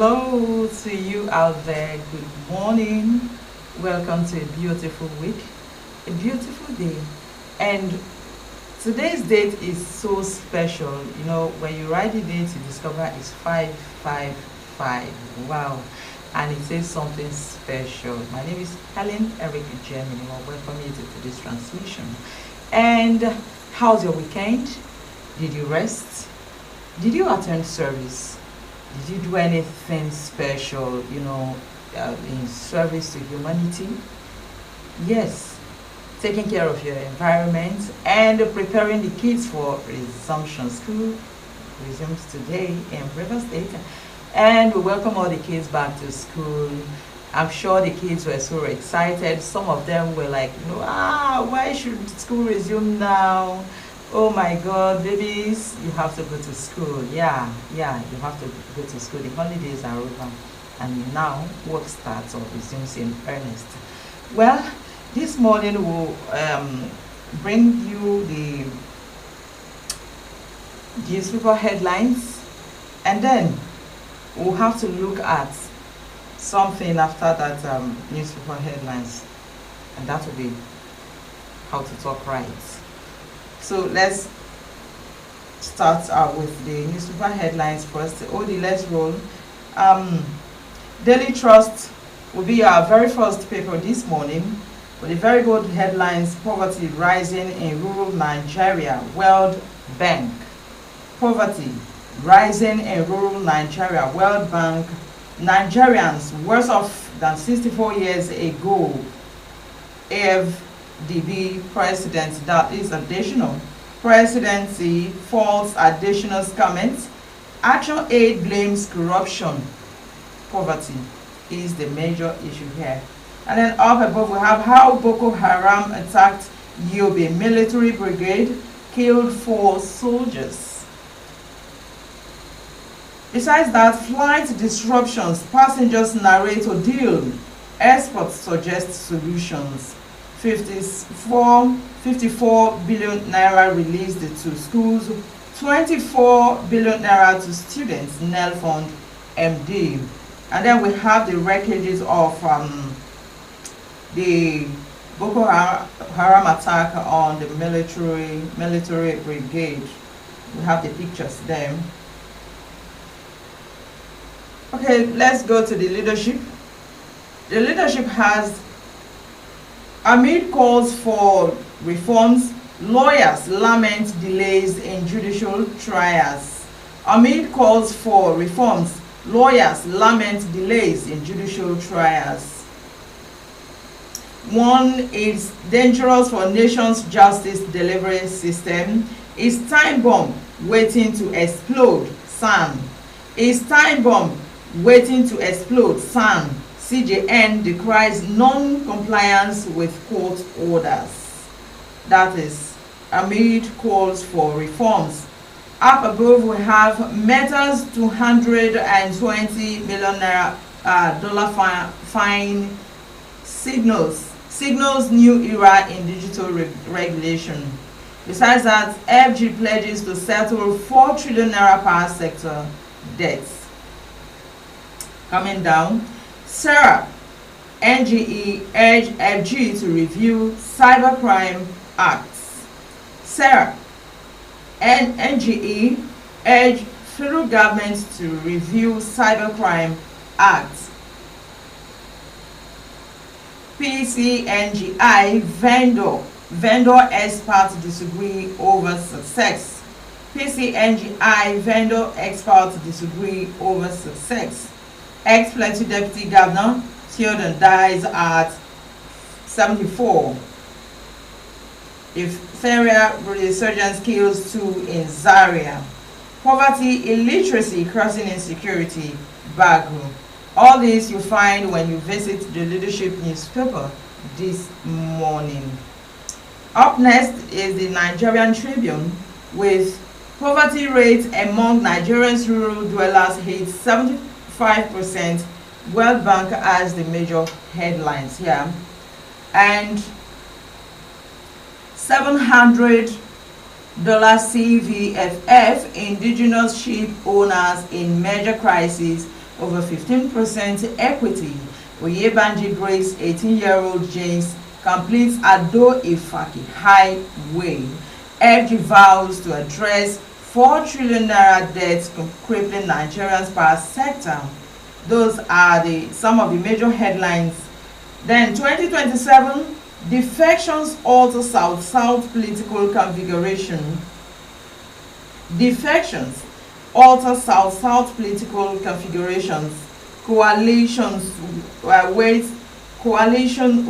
Hello to you out there. Good morning. Welcome to a beautiful week, a beautiful day. And today's date is so special. You know, when you write the date, you discover it's 555. Wow. And it says something special. My name is Helen Eric Germany. I welcome you to this transmission. And how's your weekend? Did you rest? Did you attend service? Did you do anything special, in service to humanity? Yes, taking care of your environment and preparing the kids for resumption. School resumes today in River State, and we welcome all the kids back to school. I'm sure the kids were so excited. Some of them were like, why should school resume now? Oh my God, babies, you have to go to school. Yeah, you have to go to school. The holidays are over and now work starts or resumes in earnest. Well, this morning we'll bring you the newspaper headlines, and then we'll have to look at something after that newspaper headlines, and that will be how to talk right. So let's start out with the newspaper headlines first. Let's roll. Daily Trust will be our very first paper this morning with the very good headlines: poverty rising in rural Nigeria, World Bank. Poverty rising in rural Nigeria, World Bank. Nigerians worse off than 64 years ago. AFDB president, that is additional. Presidency false additional comments. Action Aid blames corruption. Poverty is the major issue here. And then up above we have how Boko Haram attacked Yobe military brigade, killed 4 soldiers. Besides that, flight disruptions, passengers narrate ordeal, experts suggest solutions. 54 billion naira released to schools, 24 billion naira to students, NEL Fund MD. And then we have the wreckages of the Boko Haram attack on the military brigade. We have the pictures there. Okay, let's go to the leadership. The leadership has, amid calls for reforms, lawyers lament delays in judicial trials. Amid calls for reforms, lawyers lament delays in judicial trials. One is dangerous for nation's justice delivery system. Is time bomb waiting to explode? SAN. Is time bomb waiting to explode? SAN. CJN decries non-compliance with court orders. That is amid calls for reforms. Up above we have Meta's 220 million naira dollar fine signals new era in digital regulation. Besides that, FG pledges to settle 4 trillion naira power sector debts. Coming down, Sarah, NGE urge FG to review Cybercrime Acts. Sarah and NGE urge federal government to review Cybercrime Acts. PCNGI vendor experts disagree over success. PCNGI vendor experts disagree over success. Ex-Plateau Deputy Governor Theodore dies at 74. Diphtheria resurgence kills 2 in Zaria. Poverty, illiteracy, crossing insecurity, Bagu. All this you find when you visit the leadership newspaper this morning. Up next is the Nigerian Tribune with poverty rate among Nigerians rural dwellers hits 75%. World Bank as the major headlines here. And $700 CVFF indigenous sheep owners in major crisis over 15% equity. Oyebanji breaks 18-year-old James, completes Ado Ifaki Highway. FG vows to address 4 trillion naira debt crippling Nigeria's power sector. Those are some of the major headlines. Then 2027, defections alter South-South political configuration. Defections alter South-South political configurations. Coalition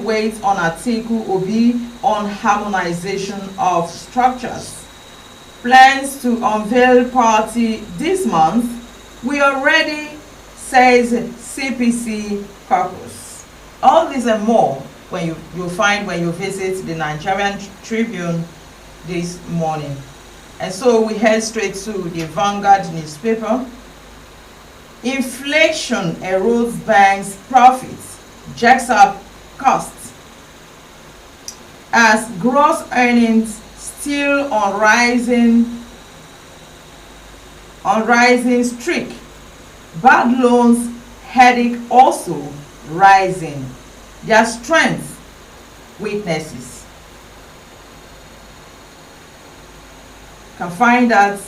waits on Atiku Obi on harmonization of structures. Plans to unveil party this month. We are ready, says CPC caucus. All this and more you'll find when you visit the Nigerian Tribune this morning. And so we head straight to the Vanguard newspaper. Inflation erodes banks' profits, jacks up costs. As gross earnings still on rising streak, bad loans headache also rising. Their strength, weaknesses. You can find that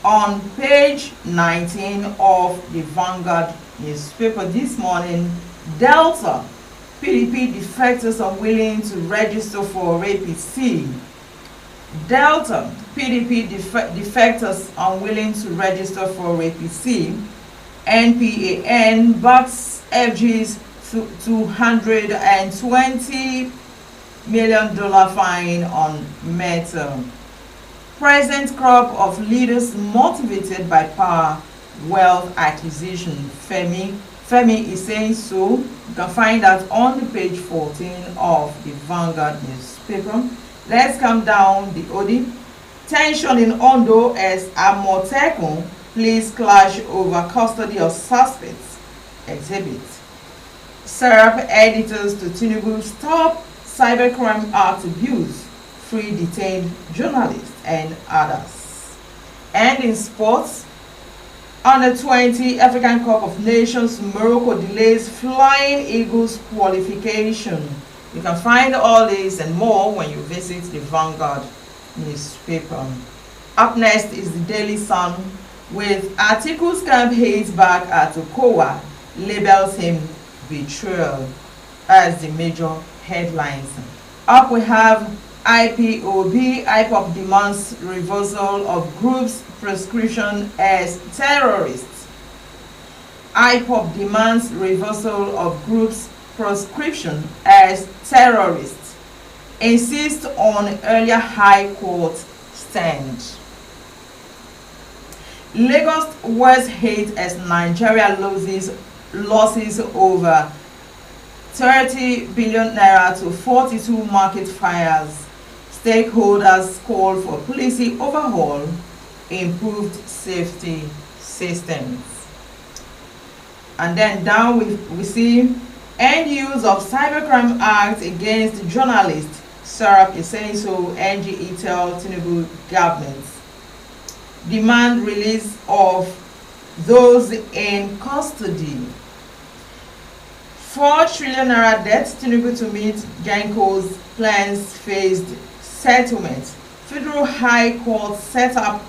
on page 19 of the Vanguard newspaper this morning. Delta, PDP defectors unwilling to register for APC. Delta, PDP defectors unwilling to register for APC. NPAN bucks FG's $220 million fine on Meta. Present crop of leaders motivated by power, wealth acquisition. Femi is saying so. You can find that on the page 14 of the Vanguard newspaper. Let's come down the Odi. Tension in Ondo as Amotekun police clash over custody of suspects. Exhibit. Serap editors to Tinubu stop Cybercrime Act abuse, free detained journalists and others. And in sports, under 20 African Cup of Nations, Morocco delays Flying Eagles qualification. You can find all this and more when you visit the Vanguard newspaper. Up next is the Daily Sun with Atiku's camp hates back at Okowa, labels him betrayal as the major headlines. Up we have IPOB demands reversal of group's prescription as terrorists. IPOB demands reversal of group's prescription as terrorists. Insists on earlier High Court stand. Lagos West hate as Nigeria losses over 30 billion naira to 42 market fires. Stakeholders call for policy overhaul, improved safety systems. And then down we see end use of Cybercrime Act against journalists. Sarap is saying so. NGE tell Tinubu government. Demand release of those in custody. 4 trillion naira debt. Tinubu to meet Genco's plans faced settlement. Federal High Court set up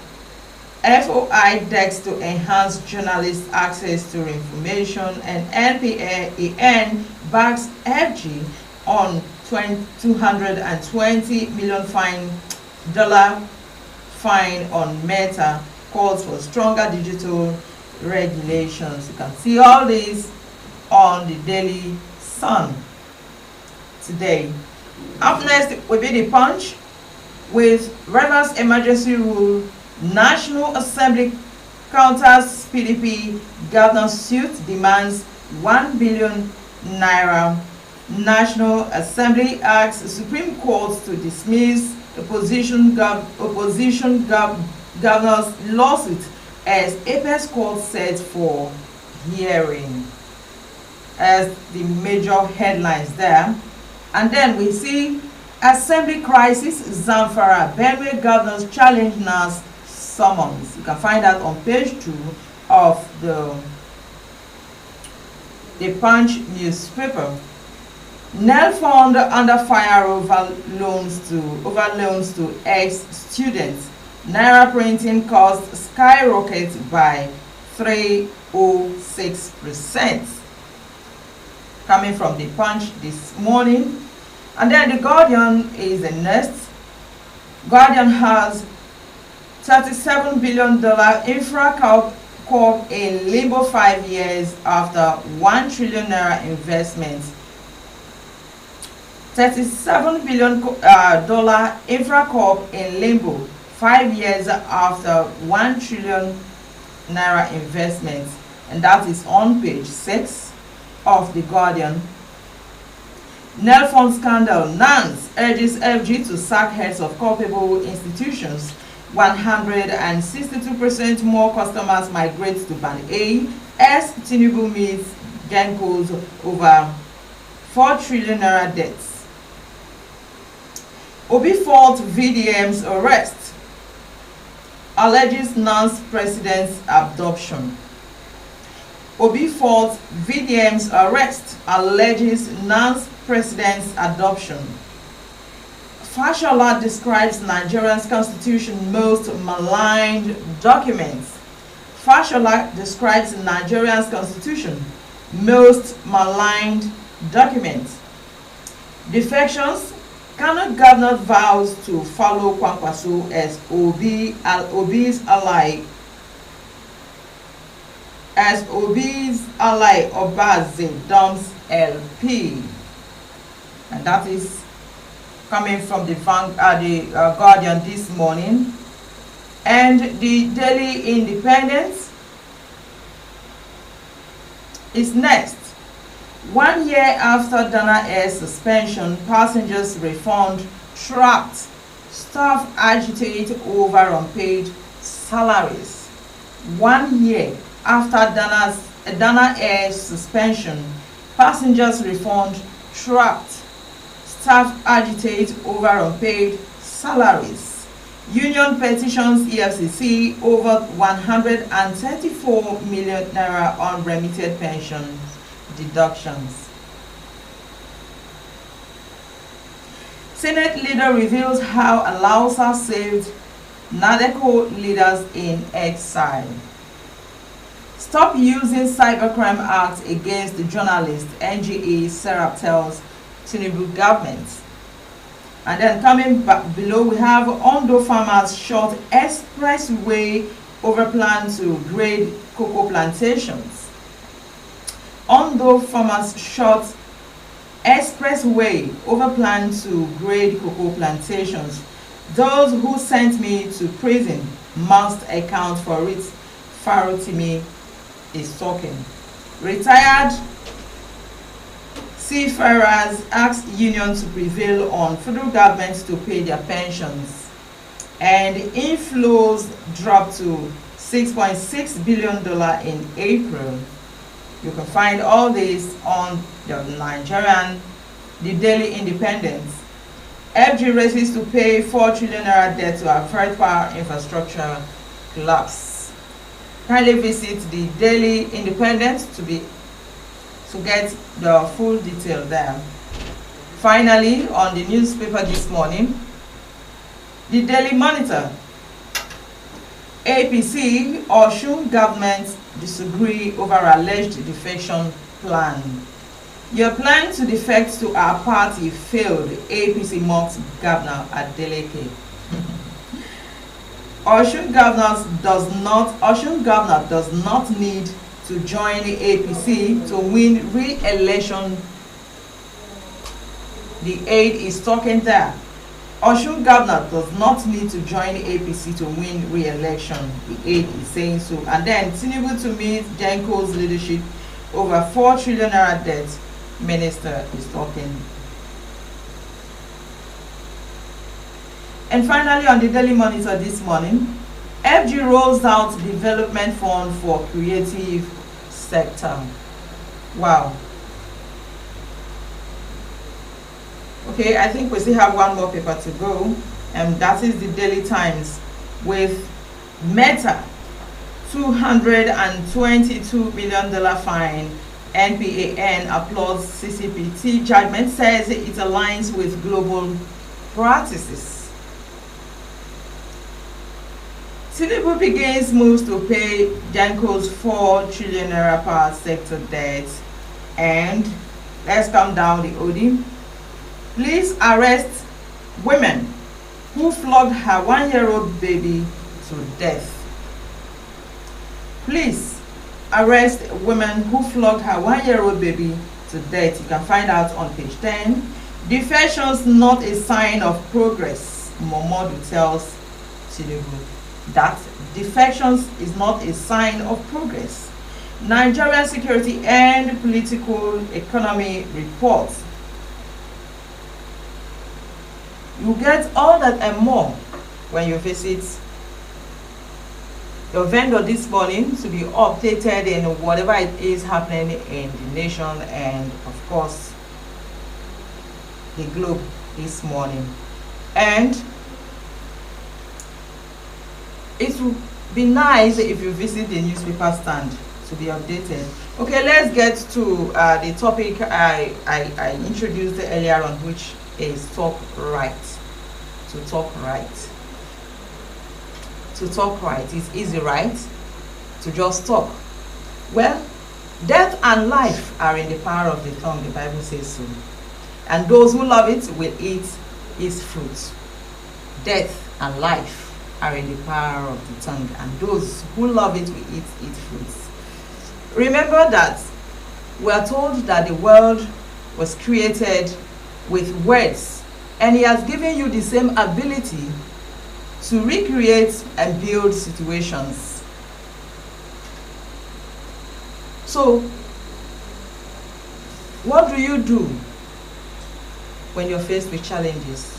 FOI decks to enhance journalists' access to information, and NPAN backs FG on $220 million fine on Meta, calls for stronger digital regulations. You can see all this on the Daily Sun today. Up next will be the Punch with Rivers emergency rule. National Assembly counters PDP governor's suit, demands 1 billion naira. National Assembly asks the Supreme Court to dismiss opposition governor's lawsuit as Apex Court set for hearing. As the major headlines there. And then we see Assembly crisis, Zamfara, Benue governors challenge NAS summons. You can find that on page 2 of the the Punch newspaper. Nel fund under fire over loans to ex-students. Naira printing cost skyrocket by 306%. Coming from the Punch this morning. And then the Guardian is the next. Guardian has $37 billion infra corp in limbo 5 years after 1 trillion naira investment. $37 billion infra corp in limbo 5 years after 1 trillion naira investment, and that is on page 6 of the Guardian. Nel fund scandal. Nance urges FG to sack heads of culpable institutions. 162% more customers migrate to Band A as Tinubu meets Genco's over 4 trillion naira debts. Obi fault VDM's arrest. Alleges Nance president's abduction. Obi fault VDM's arrest. Alleges Nance president's adoption. Fashola describes Nigeria's constitution most maligned documents. Fashola describes Nigeria's constitution most maligned documents. Defections. Kano governor vows to follow Kwankwaso as Obi's ally. As Obi's ally, Obaze dumps LP. And that is coming from the Guardian this morning. And the Daily Independent is next. 1 year after Dana Air's suspension, passengers refund trapped. Staff agitate over unpaid salaries. 1 year after Dana Air's suspension, passengers refund trapped. Staff agitate over unpaid salaries. Union petitions EFCC over 134 million naira unremitted pension deductions. Senate leader reveals how Alausa saved Nadeco leaders in exile. Stop using Cybercrime Act against the journalist, NGA Serap tells Tinubu government. And then coming back below, we have Ondo farmers short expressway over plan to grade cocoa plantations. Ondo farmers short expressway over plan to grade cocoa plantations. Those who sent me to prison must account for it. Farotimi is talking. Retired seafarers ask union to prevail on federal government to pay their pensions. And inflows dropped to $6.6 billion in April. You can find all this on the Daily Independent. FG races to pay 4 trillion naira debt to avert power infrastructure collapse. Kindly visit the Daily Independent to get the full detail there. Finally, on the newspaper this morning, the Daily Monitor. APC Osun government disagree over alleged defection plan. Your plan to defect to our party failed, APC mocks Governor Adeleke. Osun governor does not need to join the APC to win re-election. The aide is talking there. Osun governor does not need to join the APC to win re-election. The aide is saying so. And then Tinubu to meet Genco's leadership over 4 trillion naira debt. Minister is talking. And finally, on the Daily Monitor this morning, FG rolls out development fund for creative sector. Wow. Okay, I think we still have one more paper to go, and that is the Daily Times with Meta $222 million fine NPAN applauds CCPT judgment, says it aligns with global practices. Tinubu begins moves to pay Genco's 4 trillion naira power sector debt. And let's calm down the OD. Please arrest women who flogged her 1-year-old baby to death. Please arrest women who flogged her 1-year-old baby to death. You can find out on page 10. Defections not a sign of progress, Momodu tells Tinubu. That defections is not a sign of progress. Nigerian Security and Political Economy Report. You get all that and more when you visit your vendor this morning to be updated in whatever it is happening in the nation and of course the globe this morning. And it would be nice if you visit the newspaper stand to be updated. Okay, let's get to the topic I introduced earlier on, which is talk right. To talk right. To talk right is easy, right? To just talk. Well, death and life are in the power of the tongue, the Bible says so. And those who love it will eat its fruit. Death and life are in the power of the tongue, and those who love it will eat its fruits. Remember that we are told that the world was created with words, and he has given you the same ability to recreate and build situations. So, what do you do when you're faced with challenges?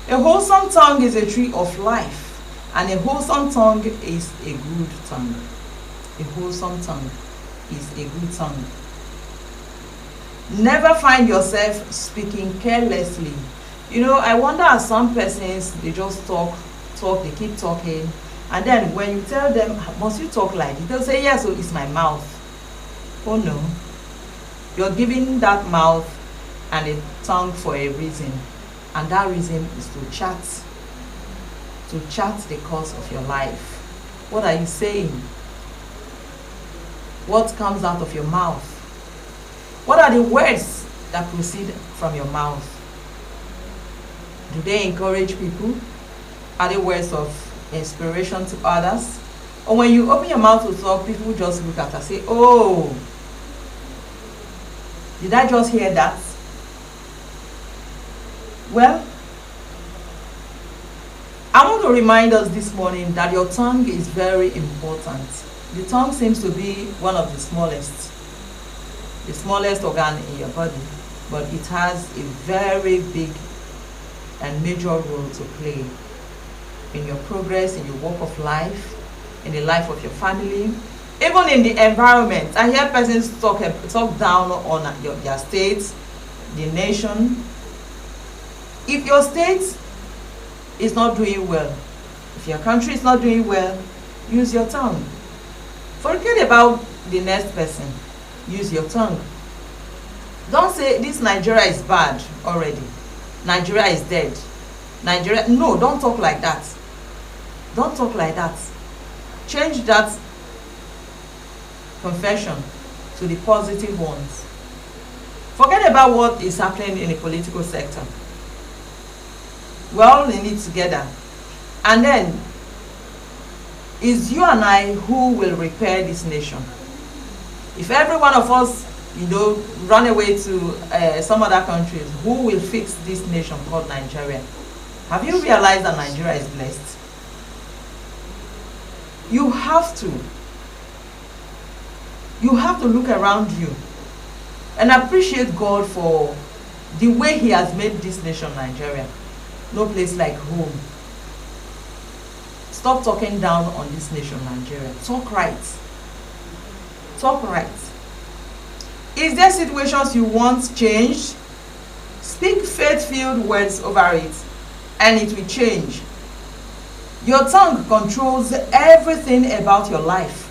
A wholesome tongue is a tree of life, and a wholesome tongue is a good tongue. A wholesome tongue is a good tongue. Never find yourself speaking carelessly. You know, I wonder at some persons, they just talk, they keep talking, and then when you tell them, must you talk like it? They'll say, yes, so it's my mouth. Oh no. You're giving that mouth and a tongue for a reason. And that reason is to chart the course of your life. What are you saying? What comes out of your mouth? What are the words that proceed from your mouth? Do they encourage people? Are they words of inspiration to others? Or when you open your mouth to talk, people just look at and say, oh, did I just hear that? Well, I want to remind us this morning that your tongue is very important. The tongue seems to be one of the smallest organ in your body, but it has a very big and major role to play in your progress, in your walk of life, in the life of your family, even in the environment. I hear persons talk down on your state, the nation. If your state is not doing well, if your country is not doing well, use your tongue. Forget about the next person. Use your tongue. Don't say this Nigeria is bad already. Nigeria is dead. Nigeria, no, don't talk like that. Don't talk like that. Change that confession to the positive ones. Forget about what is happening in the political sector. We're all in it together. And then, it's you and I who will repair this nation. If every one of us, run away to some other countries, who will fix this nation called Nigeria? Have you realized that Nigeria is blessed? You have to look around you and appreciate God for the way He has made this nation Nigeria. No place like home. Stop talking down on this nation Nigeria. Talk right. Talk right. Is there situations you want changed? Speak faith-filled words over it, and it will change. Your tongue controls everything about your life.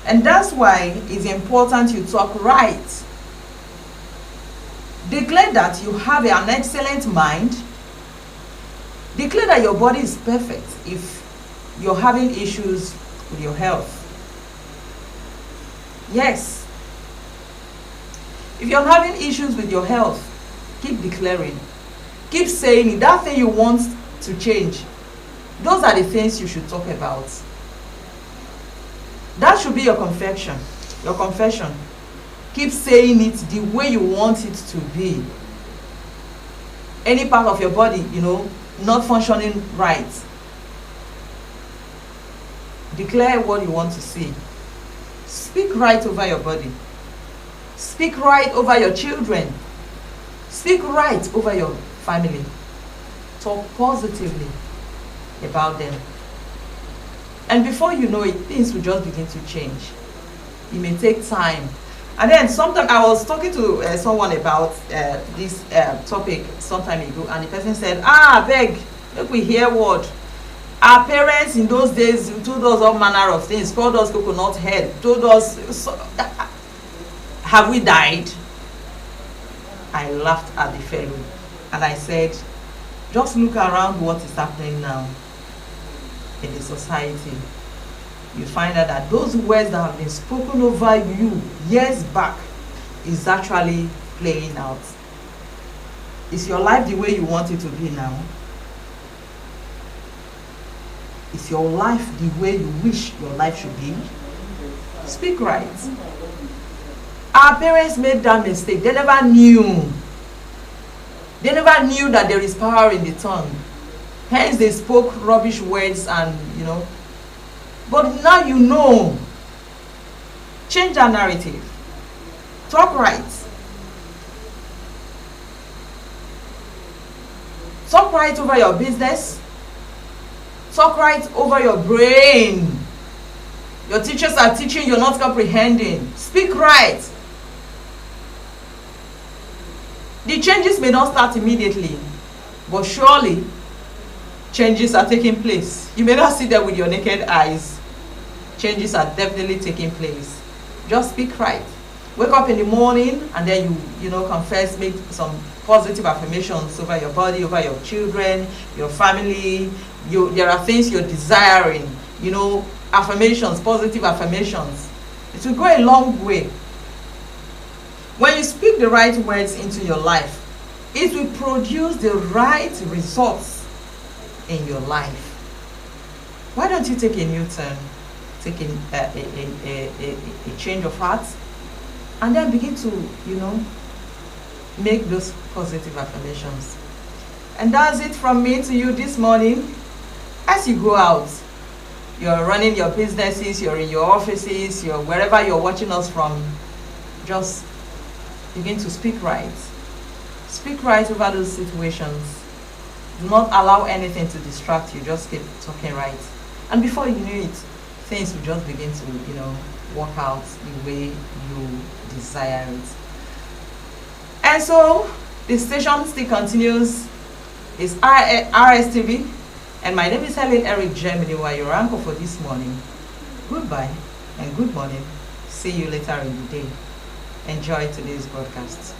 And that's why it's important you talk right. Declare that you have an excellent mind. Declare that your body is perfect if you're having issues with your health. Yes. If you're having issues with your health, keep declaring. Keep saying it. That thing you want to change, those are the things you should talk about. That should be your confession. Your confession. Keep saying it the way you want it to be. Any part of your body, not functioning right, declare what you want to see. Speak right over your body. Speak right over your children. Speak right over your family. Talk positively about them. And before you know it, things will just begin to change. It may take time. And then sometimes I was talking to someone about this topic some time ago, and the person said, beg, make we hear word. Our parents in those days told us all manner of things, called us coconut head, told us, have we died? I laughed at the fellow and I said, just look around what is happening now in the society. You find out that those words that have been spoken over you years back is actually playing out. Is your life the way you want it to be now? Is your life the way you wish your life should be? Speak right. Our parents made that mistake. They never knew. They never knew that there is power in the tongue. Hence they spoke rubbish words and, But now you know. Change that narrative. Talk right. Talk right over your business. Talk right over your brain. Your teachers are teaching, you're not comprehending. Speak right. The changes may not start immediately, but surely changes are taking place. You may not see them with your naked eyes. Changes are definitely taking place. Just speak right. Wake up in the morning and then you confess, make some positive affirmations over your body, over your children, your family. There are things you're desiring, affirmations, positive affirmations. It will go a long way. When you speak the right words into your life, it will produce the right results in your life. Why don't you take a new turn, take a change of heart, and then begin to, make those positive affirmations. And that's it from me to you this morning. As you go out, you're running your businesses, you're in your offices, you're wherever you're watching us from, just begin to speak right. Speak right over those situations. Do not allow anything to distract you. Just keep talking right. And before you know it, things will just begin to, work out the way you desire it. And so, the station still continues. It's Rstv. And my name is Helen Eric Germany, who are your anchor for this morning. Goodbye and good morning. See you later in the day. Enjoy today's broadcast.